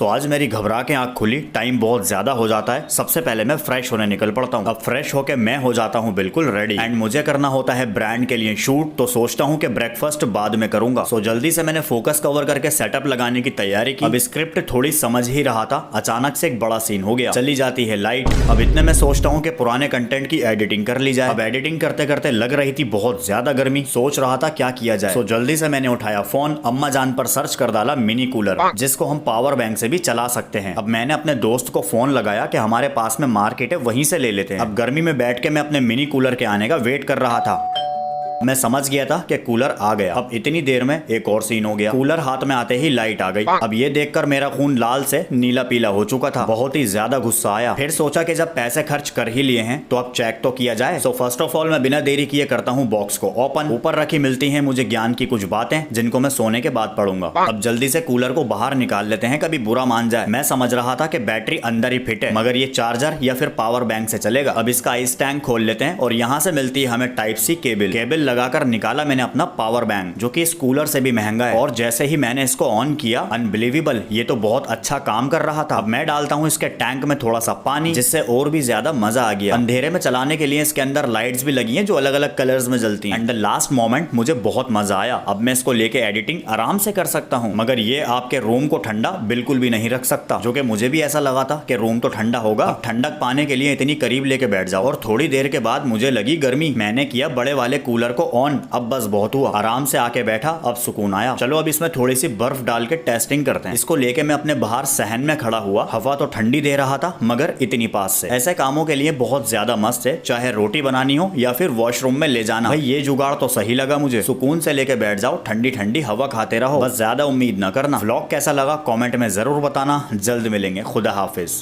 सो आज मेरी घबरा के आंख खुली, टाइम बहुत ज्यादा हो जाता है। सबसे पहले मैं फ्रेश होने निकल पड़ता हूँ। अब फ्रेश होके मैं हो जाता हूँ बिल्कुल रेडी एंड मुझे करना होता है ब्रांड के लिए शूट। तो सोचता हूँ कि ब्रेकफास्ट बाद में करूंगा। सो जल्दी से मैंने फोकस कवर करके सेटअप लगाने की तैयारी की। अब स्क्रिप्ट थोड़ी समझ ही रहा था, अचानक से एक बड़ा सीन हो गया। चली जाती है लाइट। अब इतने में सोचता हूँ कि पुराने कंटेंट की एडिटिंग कर ली जाए। अब एडिटिंग करते करते लग रही थी बहुत ज्यादा गर्मी, सोच रहा था क्या किया जाए। सो जल्दी से मैंने उठाया फोन, अम्मा जान पर सर्च कर डाला मिनी कूलर, जिसको हम पावर बैंक से भी चला सकते हैं। अब मैंने अपने दोस्त को फोन लगाया कि हमारे पास में मार्केट है, वहीं से ले लेते हैं। अब गर्मी में बैठ के मैं अपने मिनी कूलर के आने का वेट कर रहा था। मैं समझ गया था कि कूलर आ गया। अब इतनी देर में एक और सीन हो गया। कूलर हाथ में आते ही लाइट आ गई। अब ये देखकर मेरा खून लाल से नीला पीला हो चुका था। बहुत ही ज्यादा गुस्सा आया। फिर सोचा कि जब पैसे खर्च कर ही लिए हैं तो अब चेक तो किया जाए। सो फर्स्ट ऑफ ऑल मैं बिना देरी किए करता हूँ बॉक्स को ओपन। ऊपर रखी मिलती है मुझे ज्ञान की कुछ बातें, जिनको मैं सोने के बाद पढ़ूंगा। अब जल्दी से कूलर को बाहर निकाल लेते हैं, कभी बुरा मान जाए। मैं समझ रहा था कि बैटरी अंदर ही फिट है, मगर ये चार्जर या फिर पावर बैंक से चलेगा। अब इसका आइस टैंक खोल लेते हैं और यहाँ से मिलती है हमें टाइप सी केबल लगाकर निकाला मैंने अपना पावर बैंक, जो कि इस कूलर से भी महंगा है। और जैसे ही मैंने इसको ऑन किया, अनबिलीवेबल, ये तो बहुत अच्छा काम कर रहा था। अब मैं डालता हूँ इसके टैंक में थोड़ा सा पानी, जिससे और भी ज्यादा मजा आ गया। अंधेरे में चलाने के लिए इसके अंदर लाइट्स भी लगी हैं जो अलग अलग कलर्स में जलती हैं। एंड द लास्ट मोमेंट मुझे बहुत मजा आया। अब मैं इसको लेके एडिटिंग आराम से कर सकता हूँ, मगर ये आपके रूम को ठंडा बिल्कुल भी नहीं रख सकता, जो कि मुझे भी ऐसा लगा था कि रूम तो ठंडा होगा। अब ठंडक पाने के लिए इतनी करीब लेके बैठ जाओ और थोड़ी देर के बाद मुझे लगी गर्मी। मैंने किया बड़े वाले कूलर को ऑन। अब बस बहुत हुआ, आराम से आके बैठा, अब सुकून आया। चलो अब इसमें थोड़ी सी बर्फ डाल के टेस्टिंग करते हैं। इसको लेके मैं अपने बाहर सहन में खड़ा हुआ। हवा तो ठंडी दे रहा था, मगर इतनी पास से। ऐसे कामों के लिए बहुत ज्यादा मस्त है, चाहे रोटी बनानी हो या फिर वॉशरूम में ले जाना। भाई ये जुगाड़ तो सही लगा मुझे। सुकून से लेके बैठ जाओ, ठंडी ठंडी हवा खाते रहो, बस ज्यादा उम्मीद न करना। व्लॉग कैसा लगा कमेंट में जरूर बताना। जल्द मिलेंगे, खुदा हाफिज।